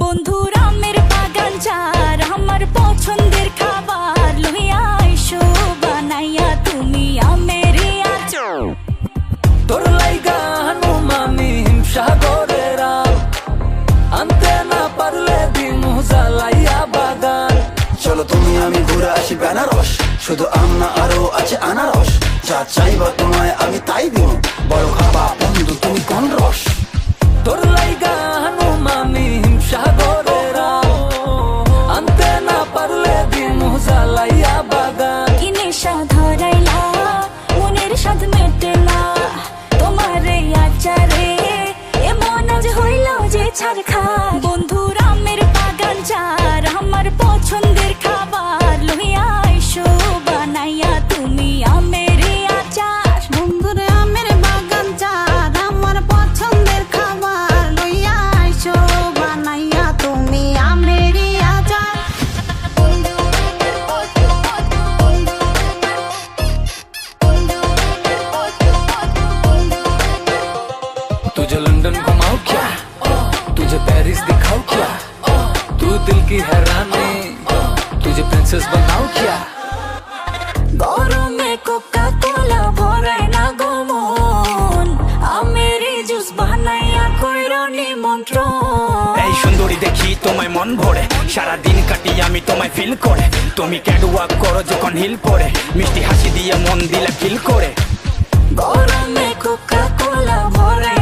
বন্ধুর আমের বাগান চার আমার পছন্দের খাবার লইয়া আইসো বানাইয়া তুমি আমের আচার। তোর লাইগা হানুমানি হিমসাগরের আম, আনতে না পারলে দিমু জ্বালাইয়া বাগান। চলো তুমি আমি ঘুরে আসি বেনারস, শুধু আম না আরো আছে আনারস। যা চাইবা তোমায় আমি তাই দিব, বড় খাবা বন্ধু তুমি কোন রস। তোর লাইগা হানুমানি হিমসাগরের আম, আনতে না পারলে দিমু জ্বালাইয়া বাগান। কি নেশা ধরাইলা মনের স্বাদ মেটে না তোমার এই আচারে, এমন আজ হইল যে ছাড় খা। বন্ধুর আমের বাগান চার আমার পছন্দের খাবার লইয়া আইসো বানাইয়া তুমি আমের আচার। বন্ধুর আমের বাগান চার আমার পছন্দের খাবার লইয়া আইসো বানাইয়া তুমি আমের আচার। तुझे लंदन घुमाऊं क्या, तुझे पेरिस दिखाऊं क्या, तू दिल की हैरानी, तुझे प्रिंसेस बनाऊं क्या। গরমে কোকা কোলা ভরায় না গো মন, আমের জুস বানাইয়া কইরো নিমন্ত্রণ। এই সুন্দরী দেখি তোমায় মন ভরে, সারাদিন কাটি আমি তোমায় ফিল করে। তুমি ক্যাটওয়াক করো যখন হিল পরে, মিষ্টি হাসি দিয়ে মন দিলে ফিল করে। গরমে কোকা কোলা ভরায়